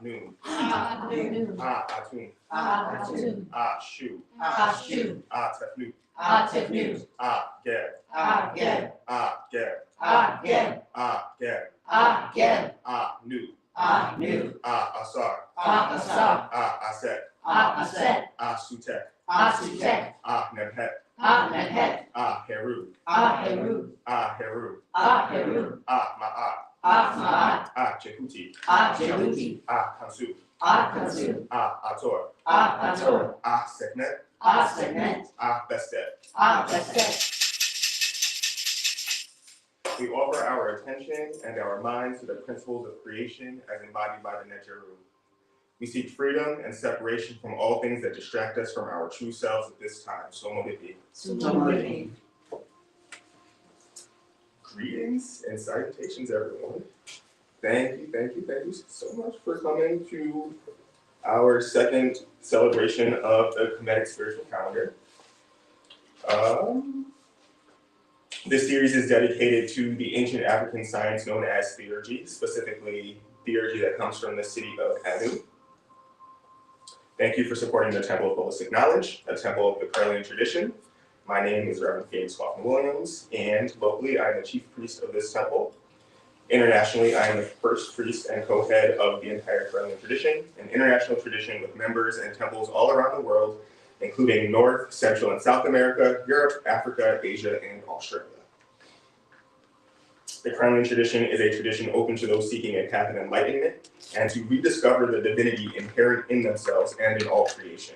Noon. Noon. Atun. Atun. Shu. Shu. Tefnut. Tefnut. Geb. Geb. Geb. Geb. Geb. Geb. Nu. Nu. Asar. Asar. Aset. Aset. Sutek. Sutek. Nebhet. Nebhet. Heru. Heru. Heru. Heru. Ma'at. Ma'at. Jehuti. Jehuti. Kansu. Kansu. Ator. Ator. Seknet. Segment. Bestet. Bestet. We offer our attention and our minds to the principles of creation as embodied by the Neteru. We seek freedom and separation from all things that distract us from our true selves at this time. Somodipi. Greetings and salutations, everyone. Thank you so much for coming to our second celebration of the Kemetic Spiritual Calendar. This series is dedicated to the ancient African science known as theurgy, specifically theurgy that comes from the city of Anu. Thank you for supporting the Temple of Holistic Knowledge, a temple of the Carolian tradition. My name is Reverend James Kaufman-Williams, and locally I am the chief priest of this temple. Internationally, I am the first priest and co-head of the entire Carolian tradition, an international tradition with members and temples all around the world, including North, Central, and South America, Europe, Africa, Asia, and Australia. The Carolian tradition is a tradition open to those seeking a path of enlightenment and to rediscover the divinity inherent in themselves and in all creation.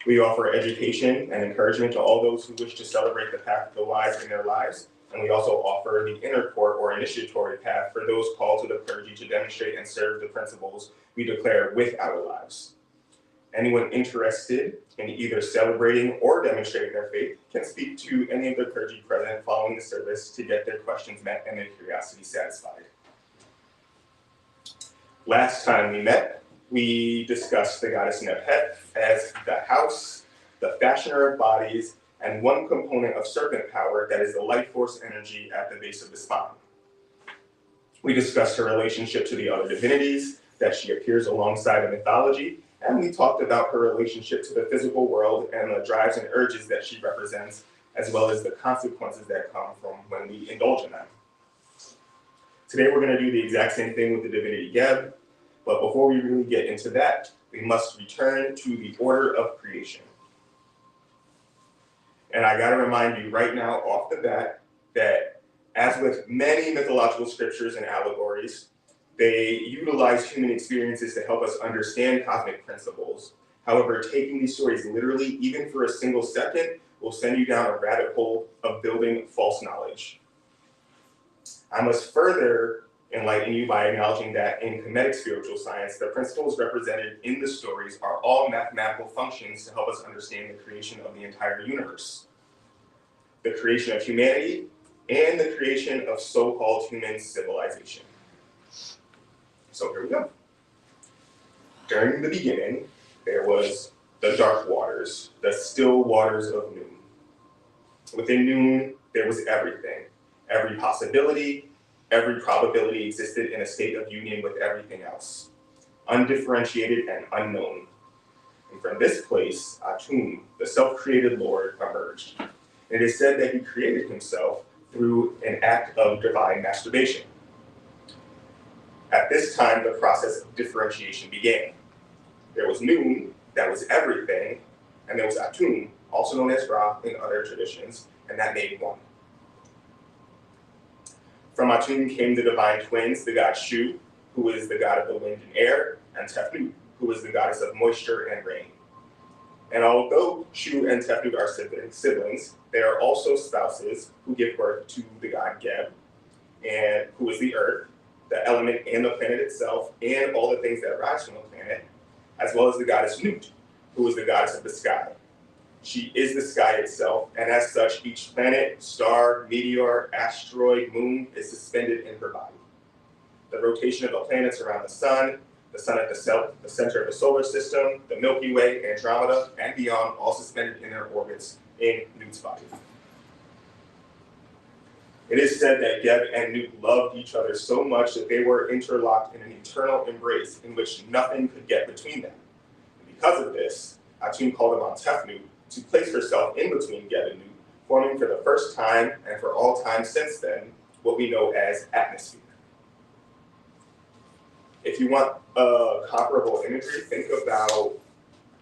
We offer education and encouragement to all those who wish to celebrate the path of the wise in their lives, and we also offer the inner court or initiatory path for those called to the clergy to demonstrate and serve the principles we declare with our lives. Anyone interested in either celebrating or demonstrating their faith can speak to any of the clergy present following the service to get their questions met and their curiosity satisfied. Last time we met, we discussed the goddess Nebhet as the house, the fashioner of bodies, and one component of serpent power that is the life force energy at the base of the spine. We discussed her relationship to the other divinities, that she appears alongside in mythology, and we talked about her relationship to the physical world and the drives and urges that she represents, as well as the consequences that come from when we indulge in them. Today we're going to do the exact same thing with the divinity Geb, but before we really get into that, we must return to the order of creation. And I got to remind you right now off the bat that as with many mythological scriptures and allegories, they utilize human experiences to help us understand cosmic principles. However, taking these stories literally, even for a single second, will send you down a rabbit hole of building false knowledge. I must further enlighten you by acknowledging that in Kemetic spiritual science, the principles represented in the stories are all mathematical functions to help us understand the creation of the entire universe, the creation of humanity, and the creation of so-called human civilization. So here we go. During the beginning, there was the dark waters, the still waters of noon. Within noon, there was everything. Every possibility, every probability existed in a state of union with everything else, undifferentiated and unknown. And from this place, Atum, the self-created Lord, emerged. It is said that he created himself through an act of divine masturbation. At this time, the process of differentiation began. There was Noon, that was everything, and there was Atum, also known as Ra in other traditions, and that made one. From Atum came the divine twins, the god Shu, who is the god of the wind and air, and Tefnut, who is the goddess of moisture and rain. And although Shu and Tefnut are siblings, they are also spouses who give birth to the god Geb, and who is the earth, the element and the planet itself, and all the things that rise from the planet, as well as the goddess Nut, who is the goddess of the sky. She is the sky itself, and as such, each planet, star, meteor, asteroid, moon is suspended in her body. The rotation of the planets around the sun at the center of the solar system, the Milky Way, Andromeda, and beyond, all suspended in their orbits in Nut's body. It is said that Geb and Nut loved each other so much that they were interlocked in an eternal embrace in which nothing could get between them. And because of this, Atun called upon Tefnut to place herself in between Geb and Nut, forming for the first time and for all time since then what we know as atmosphere. If you want comparable imagery, think about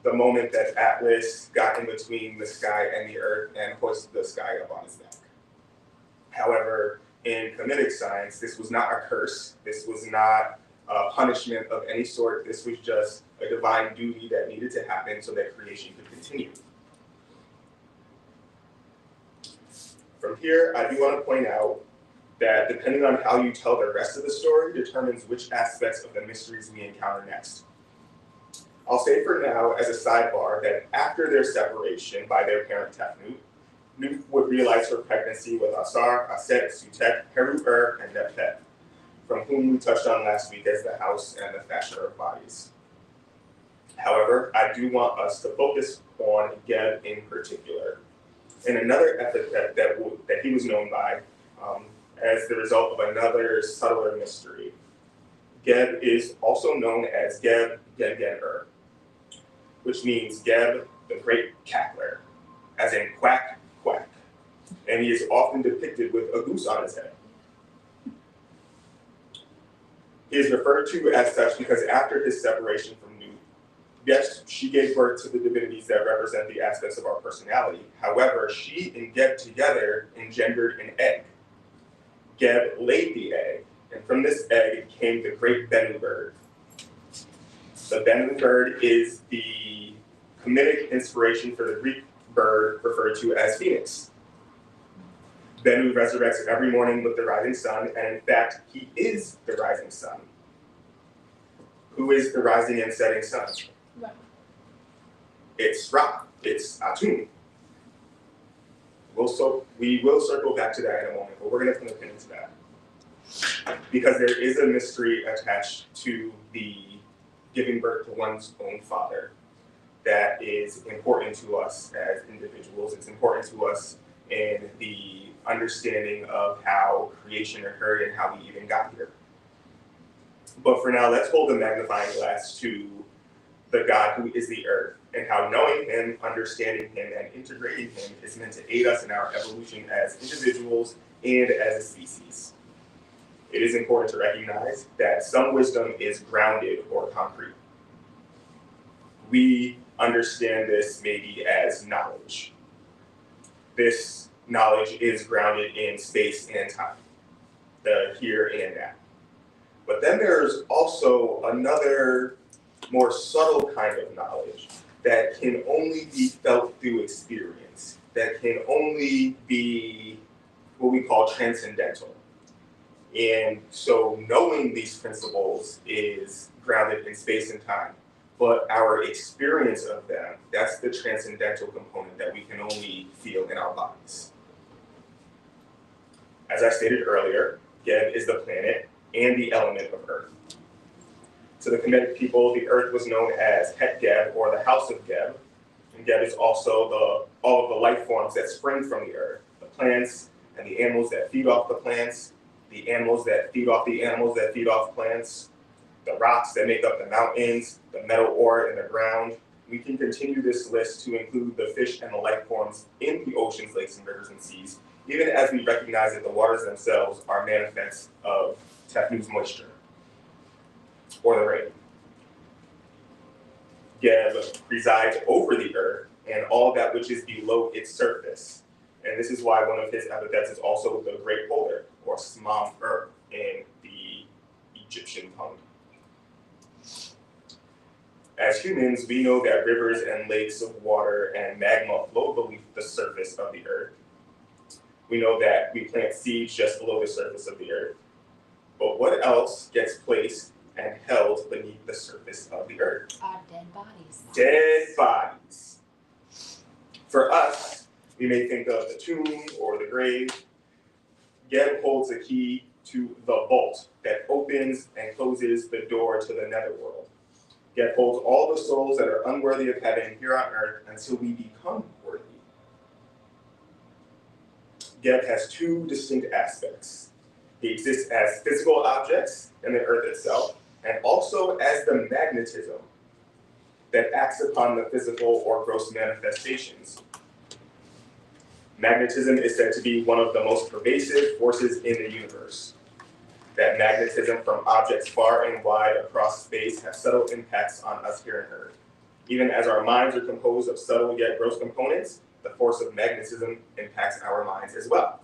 the moment that Atlas got in between the sky and the earth and hoisted the sky up on his neck. However, in Kemetic science, this was not a curse. This was not a punishment of any sort. This was just a divine duty that needed to happen so that creation could continue. From here, I do want to point out that depending on how you tell the rest of the story determines which aspects of the mysteries we encounter next. I'll say for now, as a sidebar, that after their separation by their parent Tefnut, Nut would realize her pregnancy with Asar, Aset, Sutek, Heru, and Nephet, from whom we touched on last week as the house and the fashioner of bodies. However, I do want us to focus on Geb in particular, and another epithet that he was known by as the result of another subtler mystery. Geb is also known as Geb Gen-Gen-Er, which means Geb, the great cackler, as in quack, quack. And he is often depicted with a goose on his head. He is referred to as such because after his separation from Nut, yes, she gave birth to the divinities that represent the aspects of our personality. However, she and Geb together engendered an egg. Geb laid the egg, and from this egg came the great Bennu bird. The Bennu bird is the Kemetic inspiration for the Greek bird referred to as Phoenix. Bennu resurrects every morning with the rising sun, and in fact, he is the rising sun. Who is the rising and setting sun? Ra. It's Ra. It's Atun. We will circle back to that in a moment, but we're going to put a pin into that. Because there is a mystery attached to the giving birth to one's own father that is important to us as individuals. It's important to us in the understanding of how creation occurred and how we even got here. But for now, let's hold the magnifying glass to the God who is the earth, and how knowing him, understanding him, and integrating him is meant to aid us in our evolution as individuals and as a species. It is important to recognize that some wisdom is grounded or concrete. We understand this maybe as knowledge. This knowledge is grounded in space and time, the here and now. But then there's also another more subtle kind of knowledge that can only be felt through experience, that can only be what we call transcendental. And so knowing these principles is grounded in space and time, but our experience of them, that's the transcendental component that we can only feel in our bodies. As I stated earlier, Geb is the planet and the element of Earth. To the Kemetic people, the earth was known as Het Geb, or the house of Geb. And Geb is also all of the life forms that spring from the earth, the plants and the animals that feed off the plants, the animals that feed off the animals that feed off plants, the rocks that make up the mountains, the metal ore in the ground. We can continue this list to include the fish and the life forms in the oceans, lakes, and rivers and seas, even as we recognize that the waters themselves are manifests of Tefnut's moisture, or the rain. Geb presides over the earth and all that which is below its surface. And this is why one of his epithets is also the Great Polar, or Smam-Er in the Egyptian tongue. As humans, we know that rivers and lakes of water and magma flow beneath the surface of the earth. We know that we plant seeds just below the surface of the earth. But what else gets placed and held beneath the surface of the earth? Our dead bodies. Dead bodies. For us, we may think of the tomb or the grave. Geb holds the key to the vault that opens and closes the door to the netherworld. Geb holds all the souls that are unworthy of heaven here on earth until we become worthy. Geb has two distinct aspects. He exists as physical objects in the earth itself, and also as the magnetism that acts upon the physical or gross manifestations. Magnetism is said to be one of the most pervasive forces in the universe. That magnetism from objects far and wide across space has subtle impacts on us here on Earth. Even as our minds are composed of subtle yet gross components, the force of magnetism impacts our minds as well.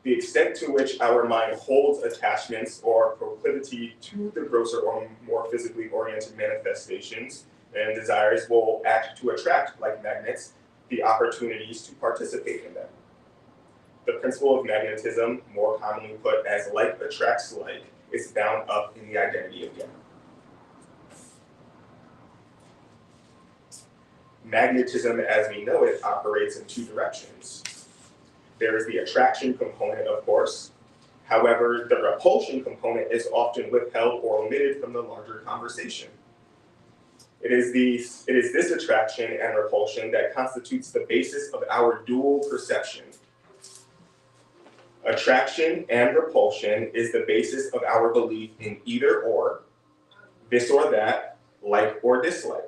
The extent to which our mind holds attachments or proclivity to the grosser or more physically oriented manifestations and desires will act to attract, like magnets, the opportunities to participate in them. The principle of magnetism, more commonly put as like attracts like, is bound up in the identity of Geb. Magnetism, as we know it, operates in two directions. There is the attraction component, of course. However, the repulsion component is often withheld or omitted from the larger conversation. It is this attraction and repulsion that constitutes the basis of our dual perception. Attraction and repulsion is the basis of our belief in either or, this or that, like or dislike.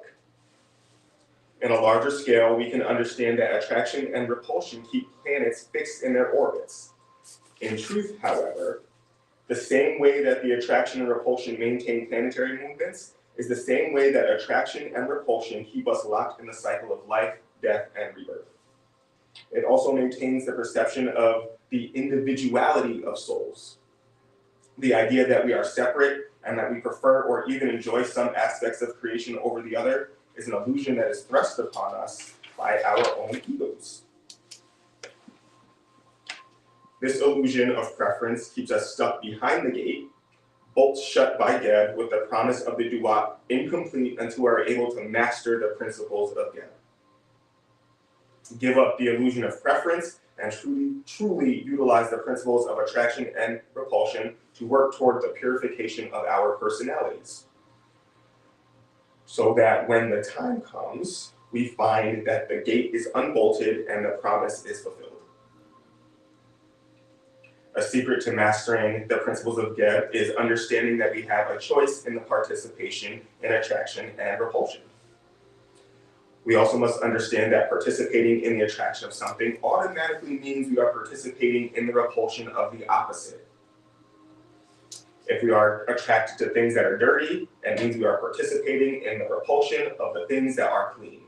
In a larger scale, we can understand that attraction and repulsion keep planets fixed in their orbits. In truth, however, the same way that the attraction and repulsion maintain planetary movements is the same way that attraction and repulsion keep us locked in the cycle of life, death, and rebirth. It also maintains the perception of the individuality of souls. The idea that we are separate and that we prefer or even enjoy some aspects of creation over the other is an illusion that is thrust upon us by our own egos. This illusion of preference keeps us stuck behind the gate, bolts shut by Geb with the promise of the duat incomplete until we are able to master the principles of Geb. Give up the illusion of preference and truly utilize the principles of attraction and repulsion to work toward the purification of our personalities. So that when the time comes, we find that the gate is unbolted and the promise is fulfilled. A secret to mastering the principles of Geb is understanding that we have a choice in the participation in attraction and repulsion. We also must understand that participating in the attraction of something automatically means we are participating in the repulsion of the opposite. If we are attracted to things that are dirty, it means we are participating in the repulsion of the things that are clean.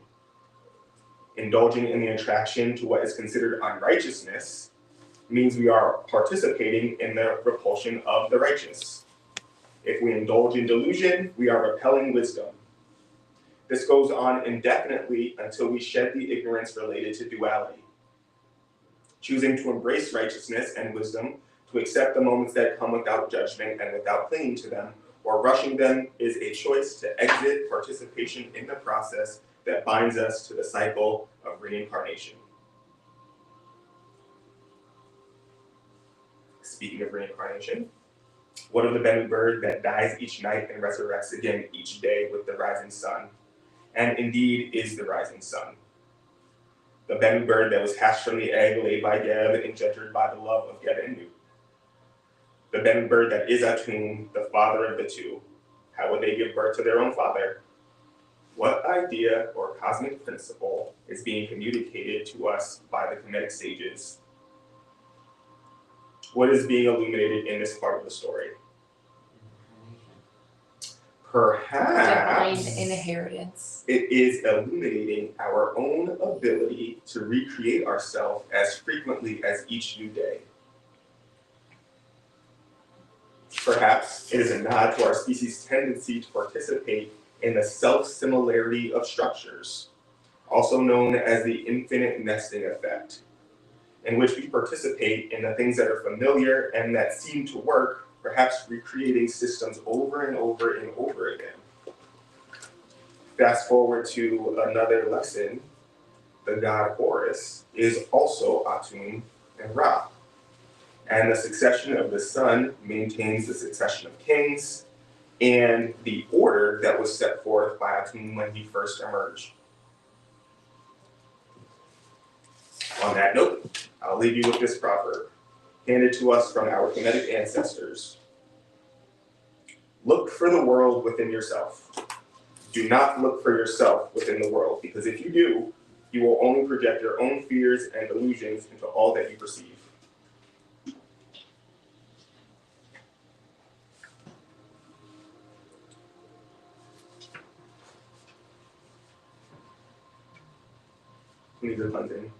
Indulging in the attraction to what is considered unrighteousness means we are participating in the repulsion of the righteous. If we indulge in delusion, we are repelling wisdom. This goes on indefinitely until we shed the ignorance related to duality. Choosing to embrace righteousness and wisdom, to accept the moments that come without judgment and without clinging to them, or rushing them, is a choice to exit participation in the process that binds us to the cycle of reincarnation. Speaking of reincarnation, what of the Bennu bird that dies each night and resurrects again each day with the rising sun, and indeed is the rising sun? The Bennu bird that was hatched from the egg laid by Geb and engendered by the love of Geb and Nu. The Bennu bird that is Atum, the father of the two. How would they give birth to their own father? What idea or cosmic principle is being communicated to us by the Kemetic sages? What is being illuminated in this part of the story? Perhaps Divine inheritance. It is illuminating our own ability to recreate ourselves as frequently as each new day. Perhaps it is a nod to our species' tendency to participate in the self-similarity of structures, also known as the infinite nesting effect, in which we participate in the things that are familiar and that seem to work, perhaps recreating systems over and over and over again. Fast forward to another lesson, the god Horus is also Atum and Ra. And the succession of the sun maintains the succession of kings and the order that was set forth by Atum when he first emerged. On that note, I'll leave you with this proverb, handed to us from our Kemetic ancestors. Look for the world within yourself. Do not look for yourself within the world, because if you do, you will only project your own fears and illusions into all that you perceive. Who needs a cleansing?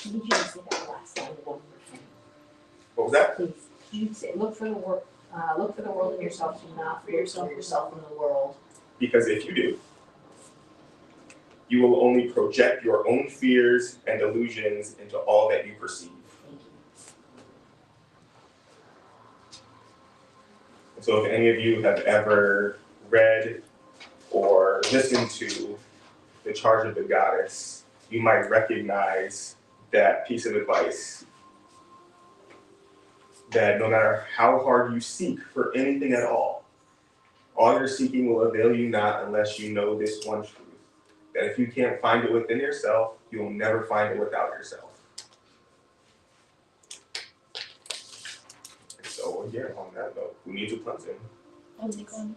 Can you just say that last line one more time? What was that? Please. You say, look for the world in yourself, do not for yourself in the world. Because if you do, you will only project your own fears and illusions into all that you perceive. So if any of you have ever read or listened to The Charge of the Goddess, you might recognize that piece of advice that no matter how hard you seek for anything at all your seeking will avail you not unless you know this one truth, that if you can't find it within yourself, you will never find it without yourself. So again, on that note, who needs a cleansing? I'll take one.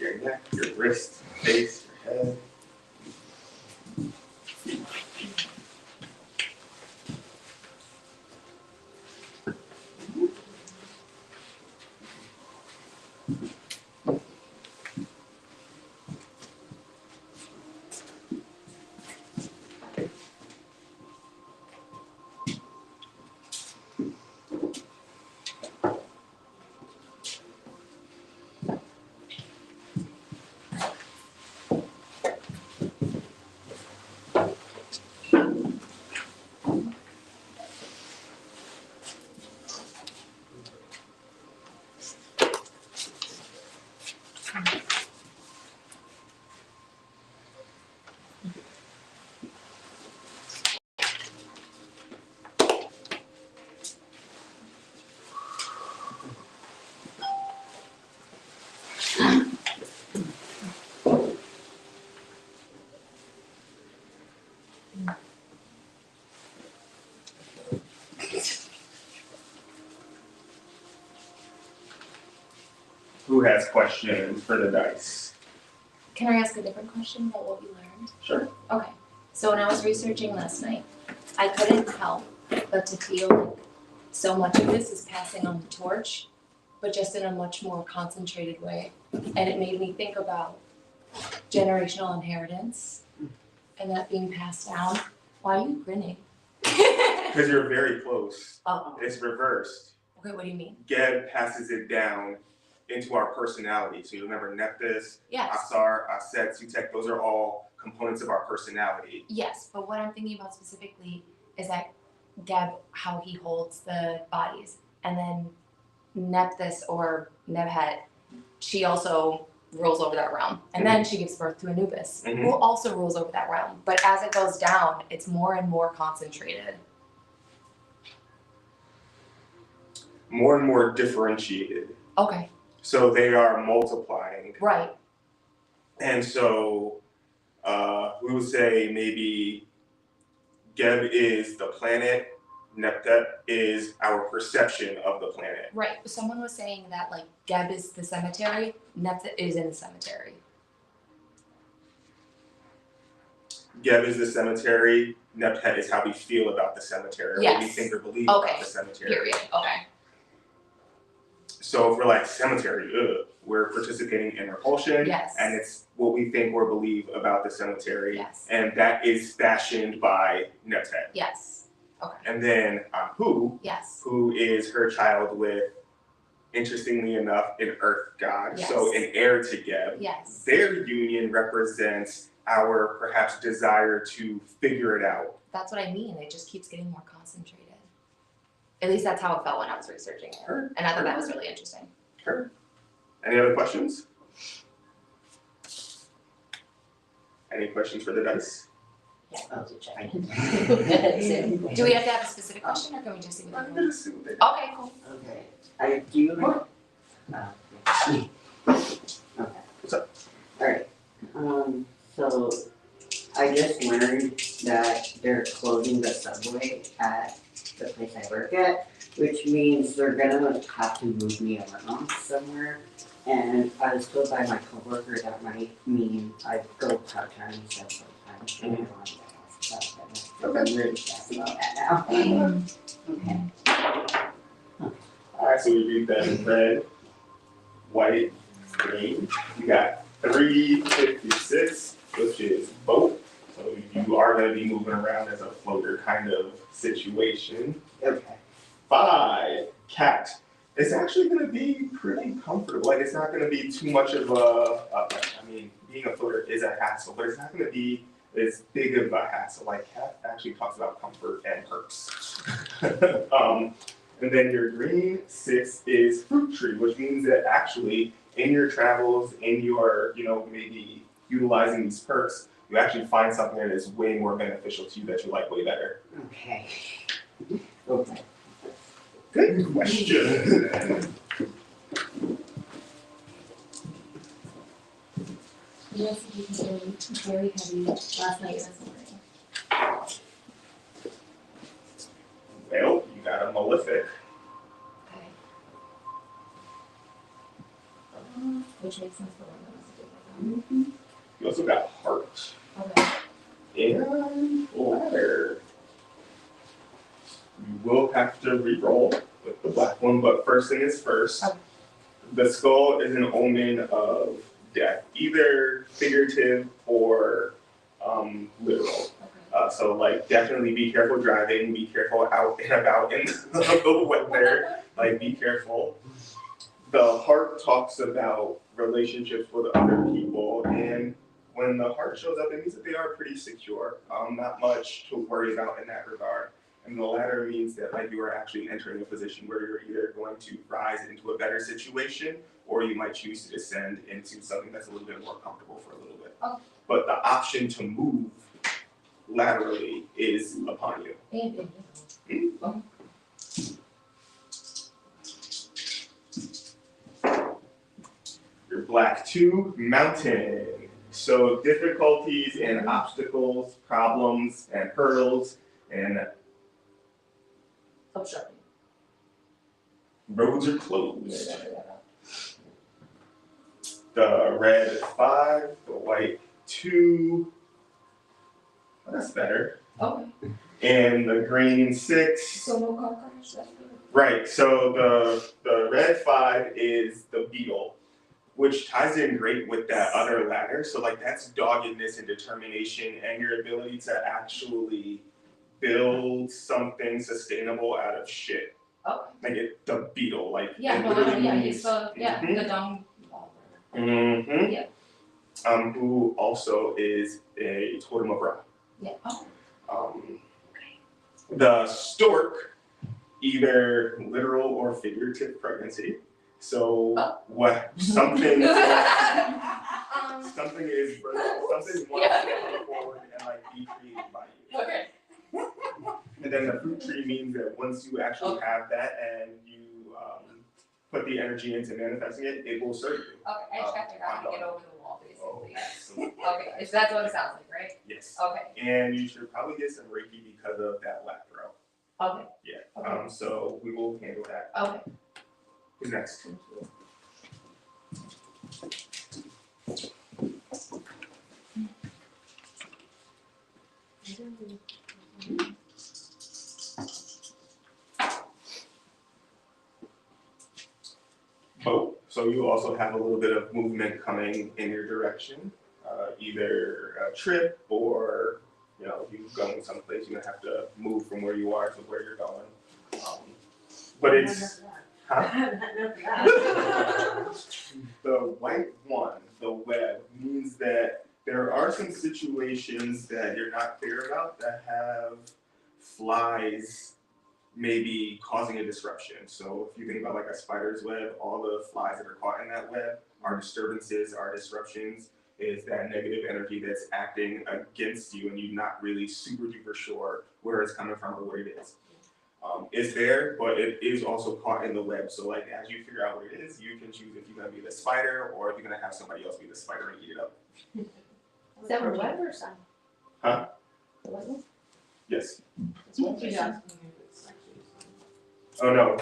Your neck, your wrist, face, your head. Who has questions for the dice? Can I ask a different question about what you learned? Sure. Okay. So when I was researching last night, I couldn't help but to feel like so much of this is passing on the torch, but just in a much more concentrated way. And it made me think about generational inheritance and that being passed down. Why are you grinning? Because you're very close. Oh, It's reversed. okay, what do you mean? Geb passes it down into our personality. So you remember Nephthys, Yes. Asar, Aset, Sutek, those are all components of our personality. Yes, but what I'm thinking about specifically is that Geb, how he holds the bodies, and then Nephthys or Nebhet, she also rules over that realm, and then she gives birth to Anubis, who also rules over that realm. But as it goes down, it's more and more concentrated. More and more differentiated. Okay. So they are multiplying. Right. And so we would say maybe Geb is the planet, Neptet is our perception of the planet. Right. Someone was saying that like Geb is the cemetery, Nephthys is in the cemetery. Geb is the cemetery, Neptet is how we feel about the cemetery, Yes. what we think or believe about the cemetery. Period. Okay. So if we're like cemetery, we're participating in repulsion, Yes. and it's what we think or believe about the cemetery, Yes. and that is fashioned by Neptet. Yes. Okay. And then Hu, Yes. who is her child with, interestingly enough, an earth god, Yes. so an heir to Geb. Yes. Their union represents our perhaps desire to figure it out. That's what I mean. It just keeps getting more concentrated. At least that's how it felt when I was researching it. Sure. And I thought that was really interesting. Sure. Any other questions? Any questions for the dice? Yeah, I'll do check. Do we have to have a specific question or can we just see what I'm they gonna assume that. Okay, cool. Okay, I do. Okay. What's up? Alright, so I just learned that they're closing the subway at the place I work at, which means they're gonna have to move me around somewhere. And I was told by my coworker that might mean I go part-time instead of full-time. And I want to ask about that. I'm really sad about that now. Okay. Alright, so we read them red, white, green. You got 356, which is boat. So you are gonna be moving around as a floater kind of situation. Okay. 5, cat. It's actually gonna be pretty comfortable. Like it's not gonna be too much of I mean, being a floater is a hassle, but it's not gonna be as big of a hassle. Like cat actually talks about comfort and perks. And then your green 6 is fruit tree, which means that actually in your travels, in your, maybe utilizing these perks, you actually find something that is way more beneficial to you that you like way better. Okay. Okay. Good question. Yes, you can very heavy last night and this morning. Well, you got a malefic. Okay. Which makes sense for one of us. You also got heart. Okay. And ladder. You will have to re-roll with the black one, but first thing is first. Okay. The skull is an omen of death, either figurative or literal. Okay. So like definitely be careful driving, be careful out and about in the weather, like be careful. The heart talks about relationships with other people, and when the heart shows up, it means that they are pretty secure. Not much to worry about in that regard. And the ladder means that like you are actually entering a position where you're either going to rise into a better situation, or you might choose to descend into something that's a little bit more comfortable for a little bit. Oh. But the option to move laterally is upon you. And Your black 2, mountain. So difficulties and obstacles, problems and hurdles and Obstructing. roads are closed. The red 5, the white 2. Oh, that's better. Okay. And the green 6. So no car crash, that's good. Right. So the red 5 is the beetle, which ties in great with that other ladder. So like that's doggedness and determination and your ability to actually build something sustainable out of shit. Okay. Like the beetle, like Yeah, it no, literally yeah, means- he's the dumb. Mm-hmm. Yeah. Who also is a totem of Ra. Yeah. Oh. The stork, either literal or figurative pregnancy. So what something something is something wants to come forward and like be created by you. Okay. And then the fruit tree means that once you actually have that and you put the energy into manifesting it, it will serve you. Okay, I just got to figure out how to get over the wall, Oh, basically. absolutely. Okay, so that's what it sounds like, right? Yes. Okay. And you should probably get some Reiki because of that lap throw. Okay. Yeah. Okay. So we will handle that. Okay. Who's next? Boat. So you also have a little bit of movement coming in your direction, either a trip or you going someplace. You have to move from where you are to where you're going. But it's the white one, the web, means that there are some situations that you're not clear about that have flies maybe causing a disruption. So if you think about like a spider's web, all the flies that are caught in that web are disturbances, are disruptions. is that negative energy that's acting against you and you're not really super duper sure where it's coming from or what it is. It's there, but it is also caught in the web. So like as you figure out what it is, you can choose if you're gonna be the spider or if you're gonna have somebody else be the spider and eat it up. Is that web or sun? Huh? The white one? Yes. It's web or sun? Oh no,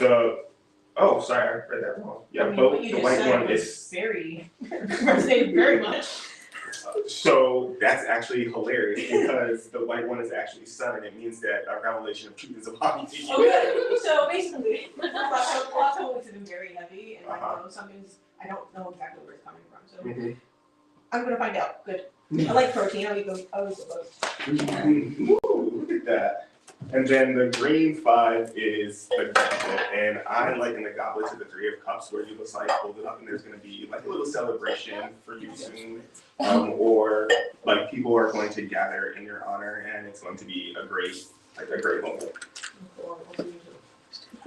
oh sorry, I read that wrong. Yeah, I mean, both what you the just white said one was is very, resonated very much. so that's actually hilarious because the white one is actually sun and it means that a revelation of truth is upon you. Okay, so basically, last couple weeks have been very heavy, and I know something's, I don't know exactly where it's coming from, so Mhm. I'm gonna find out. Good. I like protein. I'll eat both. Ooh, look at that. And then the green 5 is the goblet, and I liken the goblet to the 3 of Cups, where you just like hold it up, and there's gonna be like a little celebration for you soon, or like people are going to gather in your honor, and it's going to be a great moment.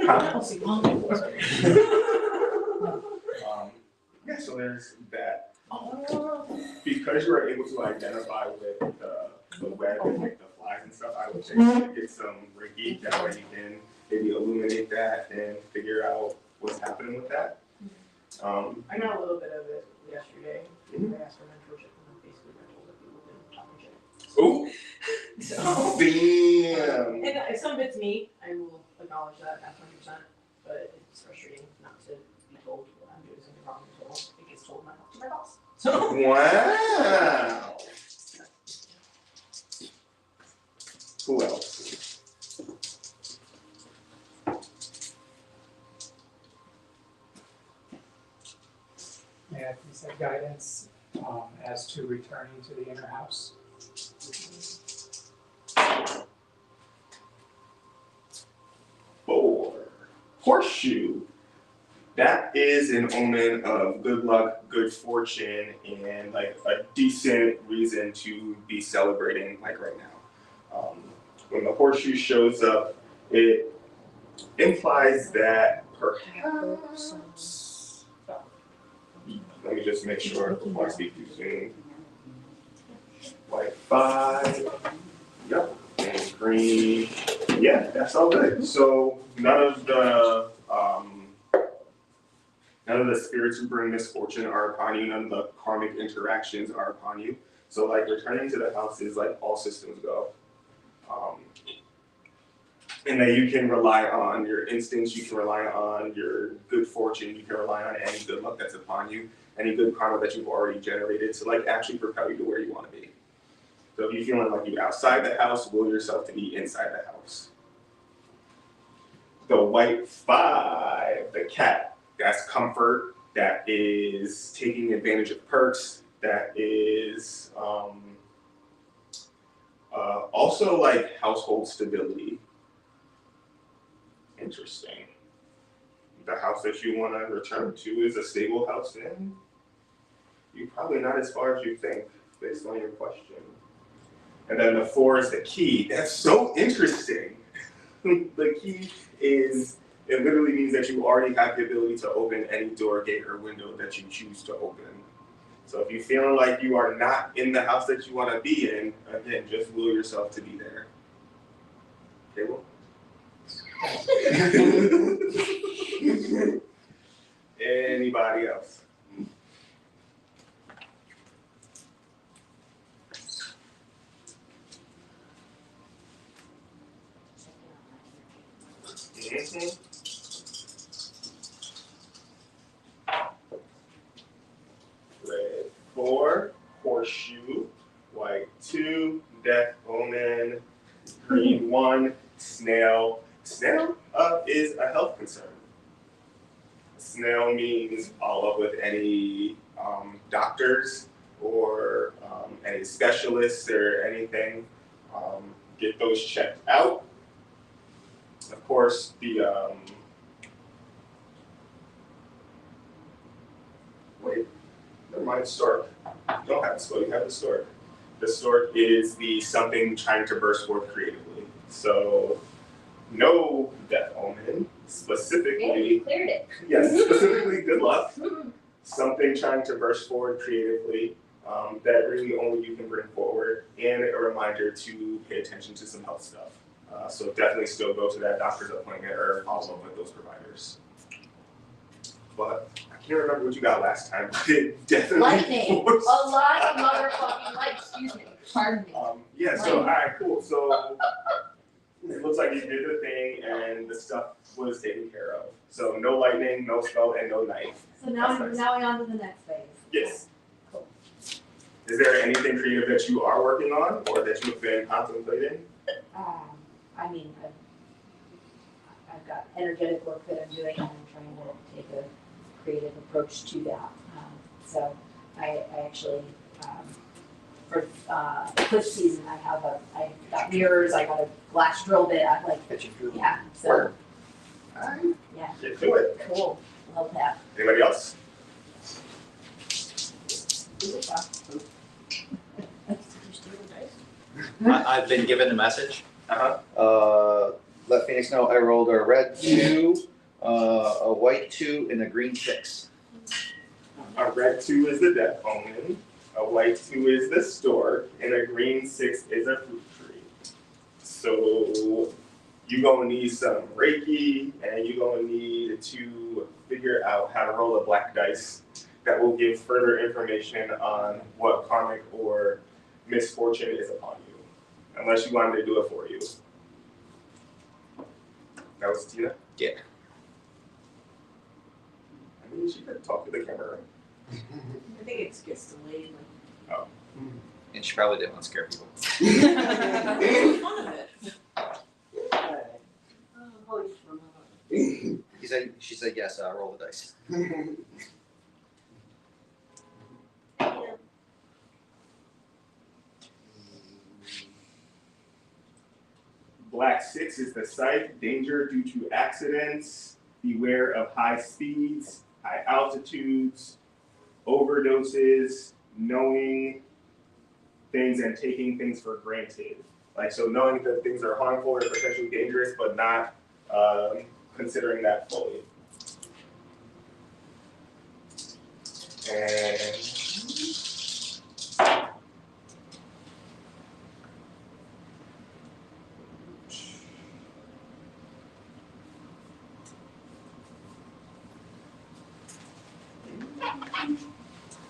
I'll see. Yeah, so there's that. Because you are able to identify with the web and like the flies and stuff, I would say you should get some Reiki. That way you can maybe illuminate that and figure out what's happening with that. I got a little bit of it yesterday. Mhm. I asked for mentorship, and basically I told the people been talking shit. Ooh, damn. And if some of it's me, I will acknowledge that at 100%, but it's frustrating not to be told when I'm doing something wrong until it gets told to my boss. So. Wow. Who else? Yeah, he said guidance as to returning to the inner house. 4. Horseshoe. That is an omen of good luck, good fortune, and like a decent reason to be celebrating like right now. When the horseshoe shows up, it implies that perhaps, let me just make sure before I speak too soon. Like 5, yep, and green, yeah, that's all good. So none of the spirits who bring misfortune are upon you. None of the karmic interactions are upon you. So like returning to the house is like all systems go. And that you can rely on your instincts, you can rely on your good fortune, you can rely on any good luck that's upon you, any good karma that you've already generated to like actually propel you to where you want to be. So if you're feeling like you're outside the house, will yourself to be inside the house. The white 5, the cat, that's comfort, that is taking advantage of perks, that is also like household stability. Interesting. The house that you want to return to is a stable house, and you're probably not as far as you think based on your question. And then the 4 is the key. That's so interesting. The key is, it literally means that you already have the ability to open any door, gate, or window that you choose to open. So if you're feeling like you are not in the house that you want to be in, again, just will yourself to be there. Okay, well. Anybody else? Mm-hmm. Red 4, horseshoe. White 2, death omen. Green 1, snail. Snail is a health concern. Snail means follow up with any doctors or any specialists or anything. Get those checked out. Of course, the wait, never mind, stork. You don't have the stork, you have the stork. The stork is the something trying to burst forth creatively. So no death omen, specifically. Yeah, you cleared it. Yes, specifically good luck. Something trying to burst forward creatively. that really only you can bring forward, and a reminder to pay attention to some health stuff. So definitely still go to that doctor's appointment or follow up with those providers. But I can't remember what you got last time, but it definitely Lightning, was. a lot of motherfucking light, excuse me, pardon me. Yeah, so, alright, cool, so it looks like you did the thing and the stuff was taken care of. So no lightning, no spell, and no knife. So now, That's nice. now we're on to the next phase. Yes. Cool. Is there anything creative that you are working on or that you've been contemplating? I mean, I've got energetic work that I'm doing and I'm trying to take a creative approach to that. So I actually, for push season, I got mirrors, I got a glass drill bit, I like, yeah, so, Work. Alright. yeah, Get to it. cool, love that. Anybody else? I've been given a message. Uh-huh. Let Phoenix know I rolled a red 2, a white 2, and a green 6. A red 2 is the death omen, a white 2 is the stork, and a green 6 is a fruit tree. So you're gonna need some Reiki, and you're gonna need to figure out how to roll a black dice that will give further information on what karmic or misfortune is upon you, unless you wanted to do it for you. That was Tina? Yeah. I mean, she could talk to the camera. I think it gets delayed. And she probably didn't want to scare people. Fun of it. She said yes, roll the dice. Black 6 is the site, danger due to accidents, beware of high speeds, high altitudes, overdoses, knowing things and taking things for granted. Like, so knowing that things are harmful or potentially dangerous, but not considering that fully. And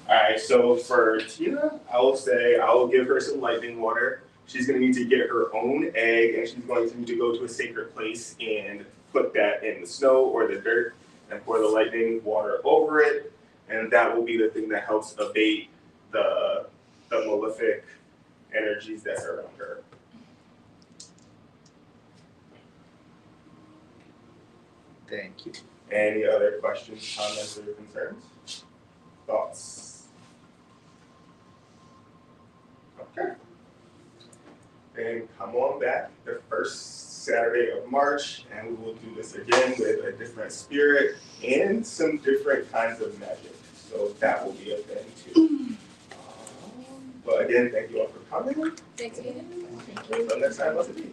alright, so for Tina, I will give her some lightning water. She's gonna need to get her own egg, and she's going to need to go to a sacred place and put that in the snow or the dirt and pour the lightning water over it. And that will be the thing that helps abate the malefic energies that surround her. Thank you. Any other questions, comments, or concerns? Thoughts? Okay. Then come on back the first Saturday of March, and we will do this again with a different spirit and some different kinds of magic. So that will be a thing too. But again, thank you all for coming. Thanks, Phoenix. Until next time, let's be.